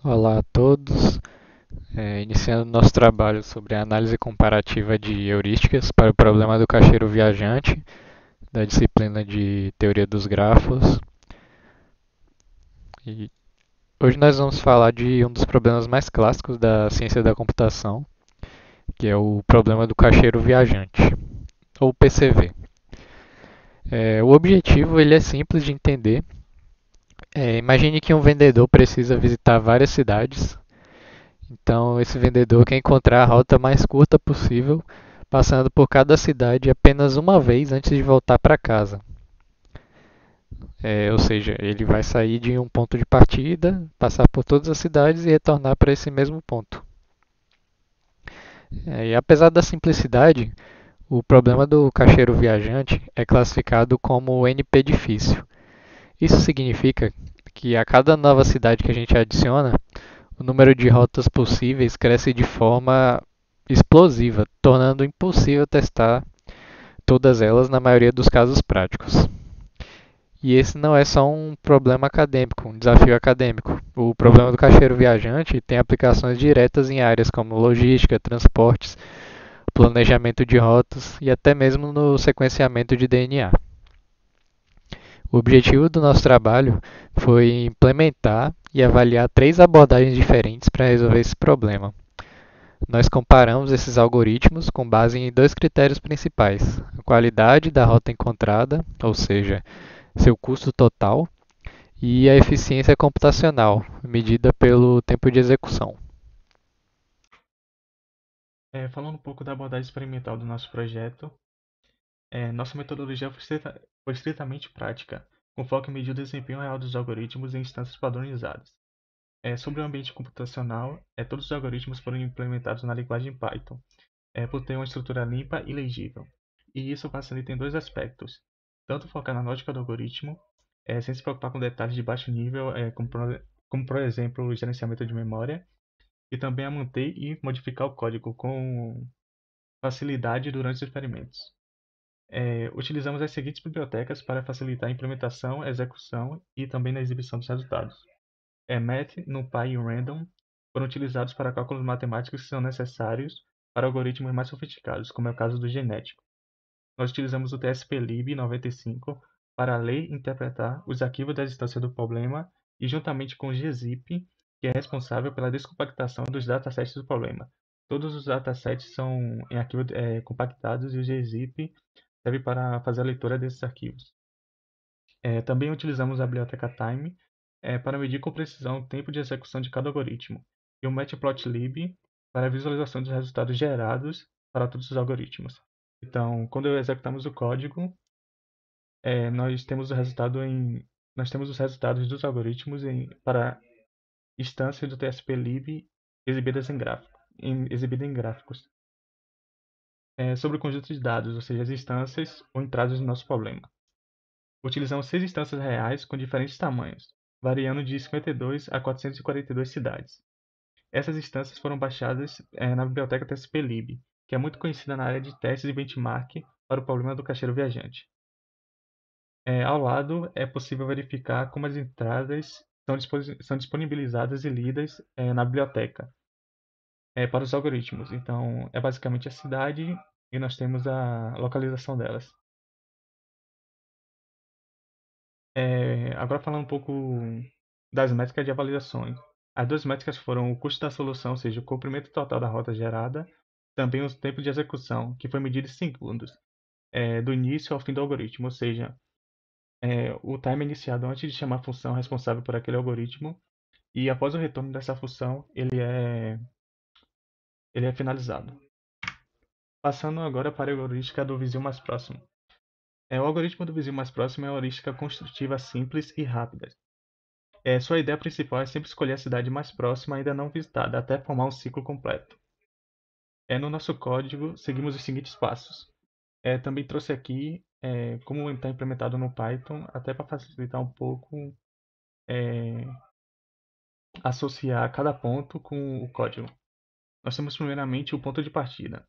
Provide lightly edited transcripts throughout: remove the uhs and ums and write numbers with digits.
Olá a todos. Iniciando nosso trabalho sobre a análise comparativa de heurísticas para o problema do caixeiro viajante, da disciplina de teoria dos grafos. E hoje nós vamos falar de um dos problemas mais clássicos da ciência da computação, que é o problema do caixeiro viajante, ou PCV. O objetivo ele é simples de entender. Imagine que um vendedor precisa visitar várias cidades. Então, esse vendedor quer encontrar a rota mais curta possível, passando por cada cidade apenas uma vez antes de voltar para casa. Ou seja, ele vai sair de um ponto de partida, passar por todas as cidades e retornar para esse mesmo ponto. E apesar da simplicidade, o problema do caixeiro viajante é classificado como NP difícil. Isso significa que a cada nova cidade que a gente adiciona, o número de rotas possíveis cresce de forma explosiva, tornando impossível testar todas elas na maioria dos casos práticos. E esse não é só um problema acadêmico, um desafio acadêmico. O problema do caixeiro viajante tem aplicações diretas em áreas como logística, transportes, planejamento de rotas e até mesmo no sequenciamento de DNA. O objetivo do nosso trabalho foi implementar e avaliar três abordagens diferentes para resolver esse problema. Nós comparamos esses algoritmos com base em dois critérios principais: a qualidade da rota encontrada, ou seja, seu custo total, e a eficiência computacional, medida pelo tempo de execução. Falando um pouco da abordagem experimental do nosso projeto, nossa metodologia foi estritamente prática, com foco em medir o desempenho real dos algoritmos em instâncias padronizadas. Sobre o ambiente computacional, todos os algoritmos foram implementados na linguagem Python, por ter uma estrutura limpa e legível. E isso facilita em dois aspectos: tanto focar na lógica do algoritmo, sem se preocupar com detalhes de baixo nível, como por exemplo o gerenciamento de memória, e também a manter e modificar o código com facilidade durante os experimentos. Utilizamos as seguintes bibliotecas para facilitar a implementação, execução e também na exibição dos resultados. Math, NumPy e Random foram utilizados para cálculos matemáticos que são necessários para algoritmos mais sofisticados, como é o caso do genético. Nós utilizamos o TSPlib 95 para ler e interpretar os arquivos da instância do problema e juntamente com o gzip, que é responsável pela descompactação dos datasets do problema. Todos os datasets são em arquivos compactados e o gzip serve para fazer a leitura desses arquivos. Também utilizamos a biblioteca Time para medir com precisão o tempo de execução de cada algoritmo e o Matplotlib para a visualização dos resultados gerados para todos os algoritmos. Então, quando executamos o código, nós temos os resultados dos algoritmos para instâncias do TSPlib exibida em gráficos. Sobre o conjunto de dados, ou seja, as instâncias ou entradas do nosso problema. Utilizamos 6 instâncias reais com diferentes tamanhos, variando de 52 a 442 cidades. Essas instâncias foram baixadas na biblioteca TSPlib, que é muito conhecida na área de testes e benchmark para o problema do caixeiro viajante. Ao lado, é possível verificar como as entradas são disponibilizadas e lidas na biblioteca para os algoritmos. Então, é basicamente a cidade e nós temos a localização delas. Agora falando um pouco das métricas de avaliações. As duas métricas foram o custo da solução, ou seja, o comprimento total da rota gerada, também o tempo de execução, que foi medido em segundos, do início ao fim do algoritmo, ou seja, o time iniciado antes de chamar a função responsável por aquele algoritmo e após o retorno dessa função, ele é finalizado. Passando agora para a heurística do vizinho mais próximo. O algoritmo do vizinho mais próximo é uma heurística construtiva simples e rápida. Sua ideia principal é sempre escolher a cidade mais próxima ainda não visitada, até formar um ciclo completo. No nosso código, seguimos os seguintes passos. Também trouxe aqui como está implementado no Python, até para facilitar um pouco é, associar cada ponto com o código. Nós temos primeiramente o ponto de partida,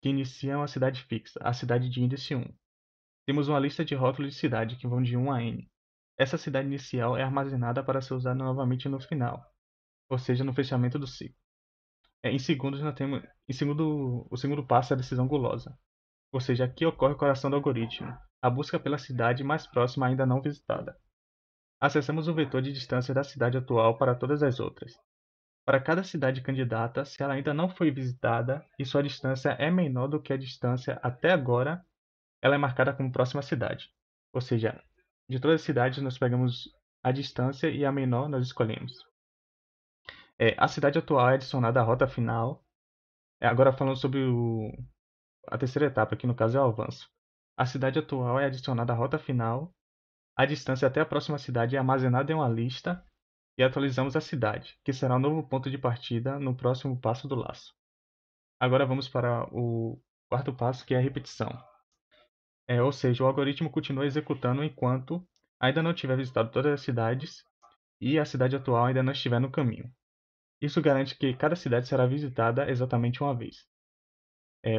que inicia uma cidade fixa, a cidade de índice 1. Temos uma lista de rótulos de cidade que vão de 1 a n. Essa cidade inicial é armazenada para ser usada novamente no final. ou seja, no fechamento do ciclo. Em segundos, o segundo passo é a decisão gulosa, ou seja, aqui ocorre o coração do algoritmo, a busca pela cidade mais próxima ainda não visitada. Acessamos o vetor de distância da cidade atual para todas as outras. Para cada cidade candidata, se ela ainda não foi visitada e sua distância é menor do que a distância até agora, ela é marcada como próxima cidade. Ou seja, de todas as cidades nós pegamos a distância e a menor nós escolhemos. A cidade atual é adicionada à rota final. Agora falando sobre a terceira etapa, que no caso é o avanço. A cidade atual é adicionada à rota final. A distância até a próxima cidade é armazenada em uma lista e atualizamos a cidade, que será o novo ponto de partida no próximo passo do laço. Agora vamos para o quarto passo, que é a repetição. Ou seja, o algoritmo continua executando enquanto ainda não tiver visitado todas as cidades e a cidade atual ainda não estiver no caminho. Isso garante que cada cidade será visitada exatamente uma vez.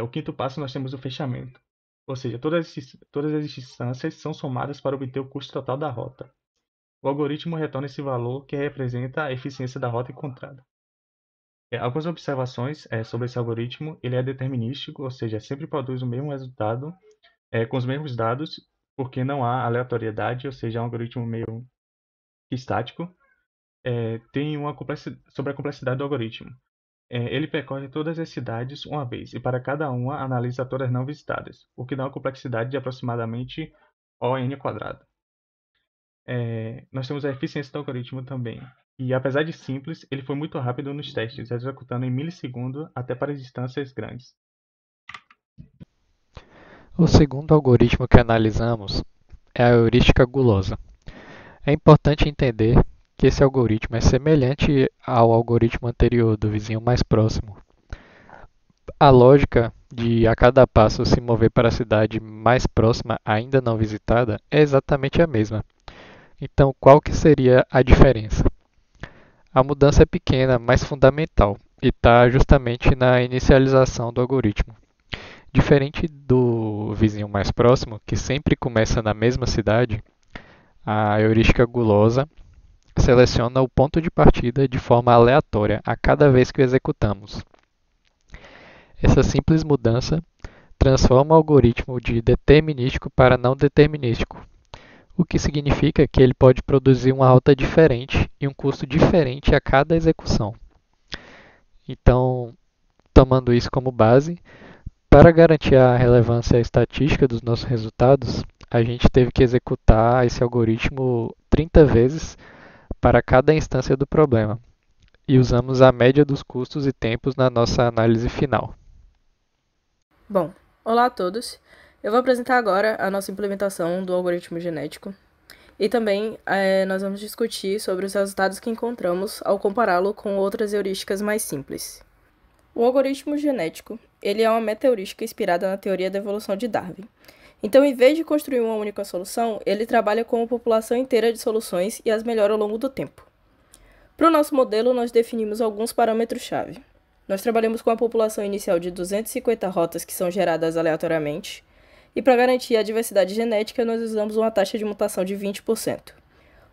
O quinto passo, nós temos o fechamento. Ou seja, todas as distâncias são somadas para obter o custo total da rota. O algoritmo retorna esse valor que representa a eficiência da rota encontrada. Algumas observações sobre esse algoritmo: ele é determinístico, ou seja, sempre produz o mesmo resultado com os mesmos dados, porque não há aleatoriedade, ou seja, é um algoritmo meio estático. Tem sobre a complexidade do algoritmo. Ele percorre todas as cidades uma vez, e para cada uma analisa todas não visitadas, o que dá uma complexidade de aproximadamente ON². Nós temos a eficiência do algoritmo também. E apesar de simples, ele foi muito rápido nos testes, executando em milissegundos até para distâncias grandes. O segundo algoritmo que analisamos é a heurística gulosa. É importante entender que esse algoritmo é semelhante ao algoritmo anterior do vizinho mais próximo. A lógica de a cada passo se mover para a cidade mais próxima ainda não visitada é exatamente a mesma. Então, qual que seria a diferença? A mudança é pequena, mas fundamental, e está justamente na inicialização do algoritmo. Diferente do vizinho mais próximo, que sempre começa na mesma cidade, a heurística gulosa seleciona o ponto de partida de forma aleatória a cada vez que o executamos. Essa simples mudança transforma o algoritmo de determinístico para não determinístico, o que significa que ele pode produzir uma rota diferente e um custo diferente a cada execução. Então, tomando isso como base, para garantir a relevância estatística dos nossos resultados, a gente teve que executar esse algoritmo 30 vezes para cada instância do problema, e usamos a média dos custos e tempos na nossa análise final. Bom, olá a todos. Eu vou apresentar agora a nossa implementação do algoritmo genético e também nós vamos discutir sobre os resultados que encontramos ao compará-lo com outras heurísticas mais simples. O algoritmo genético ele é uma meta-heurística inspirada na teoria da evolução de Darwin. Então, em vez de construir uma única solução, ele trabalha com uma população inteira de soluções e as melhora ao longo do tempo. Para o nosso modelo, nós definimos alguns parâmetros-chave. Nós trabalhamos com a população inicial de 250 rotas que são geradas aleatoriamente, e para garantir a diversidade genética, nós usamos uma taxa de mutação de 20%.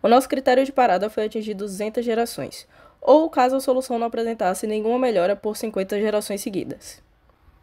O nosso critério de parada foi atingir 200 gerações, ou caso a solução não apresentasse nenhuma melhora por 50 gerações seguidas.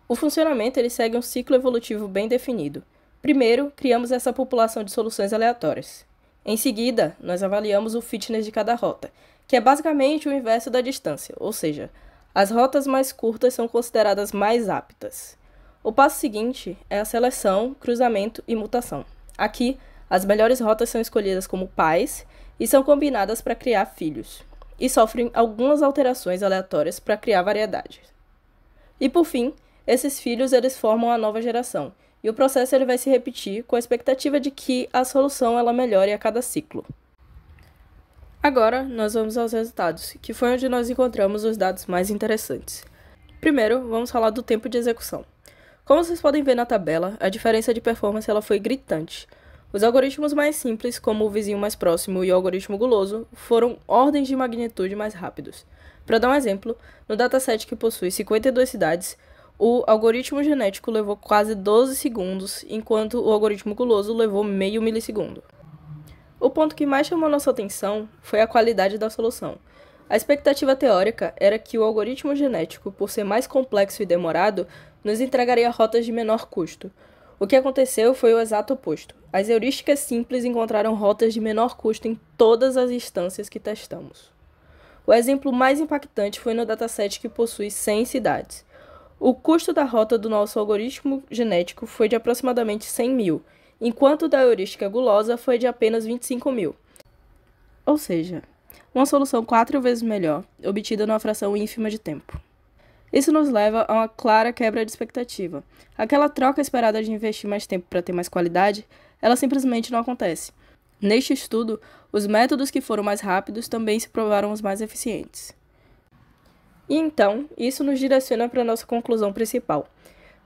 O funcionamento ele segue um ciclo evolutivo bem definido. Primeiro, criamos essa população de soluções aleatórias. Em seguida, nós avaliamos o fitness de cada rota, que é basicamente o inverso da distância, ou seja, as rotas mais curtas são consideradas mais aptas. O passo seguinte é a seleção, cruzamento e mutação. Aqui, as melhores rotas são escolhidas como pais e são combinadas para criar filhos, e sofrem algumas alterações aleatórias para criar variedade. E por fim, esses filhos eles formam a nova geração, e o processo ele vai se repetir com a expectativa de que a solução ela melhore a cada ciclo. Agora, nós vamos aos resultados, que foi onde nós encontramos os dados mais interessantes. Primeiro, vamos falar do tempo de execução. Como vocês podem ver na tabela, a diferença de performance ela foi gritante. Os algoritmos mais simples, como o vizinho mais próximo e o algoritmo guloso, foram ordens de magnitude mais rápidos. Para dar um exemplo, no dataset que possui 52 cidades, o algoritmo genético levou quase 12 segundos, enquanto o algoritmo guloso levou meio milissegundo. O ponto que mais chamou nossa atenção foi a qualidade da solução. A expectativa teórica era que o algoritmo genético, por ser mais complexo e demorado, nos entregaria rotas de menor custo. O que aconteceu foi o exato oposto. As heurísticas simples encontraram rotas de menor custo em todas as instâncias que testamos. O exemplo mais impactante foi no dataset que possui 100 cidades. O custo da rota do nosso algoritmo genético foi de aproximadamente 100 mil, enquanto o da heurística gulosa foi de apenas 25 mil. Ou seja, uma solução 4 vezes melhor, obtida numa fração ínfima de tempo. Isso nos leva a uma clara quebra de expectativa. Aquela troca esperada de investir mais tempo para ter mais qualidade, ela simplesmente não acontece. Neste estudo, os métodos que foram mais rápidos também se provaram os mais eficientes. E então, isso nos direciona para a nossa conclusão principal.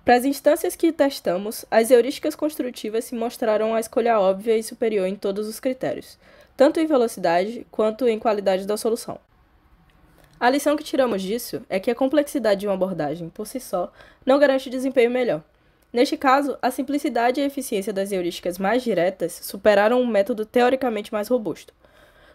Para as instâncias que testamos, as heurísticas construtivas se mostraram a escolha óbvia e superior em todos os critérios, tanto em velocidade quanto em qualidade da solução. A lição que tiramos disso é que a complexidade de uma abordagem, por si só, não garante desempenho melhor. Neste caso, a simplicidade e a eficiência das heurísticas mais diretas superaram um método teoricamente mais robusto.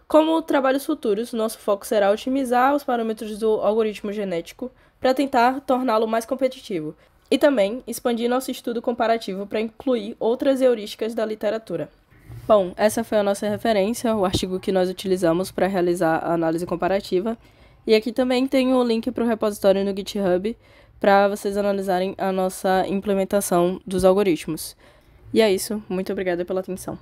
Como trabalhos futuros, nosso foco será otimizar os parâmetros do algoritmo genético para tentar torná-lo mais competitivo, e também expandir nosso estudo comparativo para incluir outras heurísticas da literatura. Bom, essa foi a nossa referência, o artigo que nós utilizamos para realizar a análise comparativa. E aqui também tem o link para o repositório no GitHub para vocês analisarem a nossa implementação dos algoritmos. E é isso, muito obrigada pela atenção.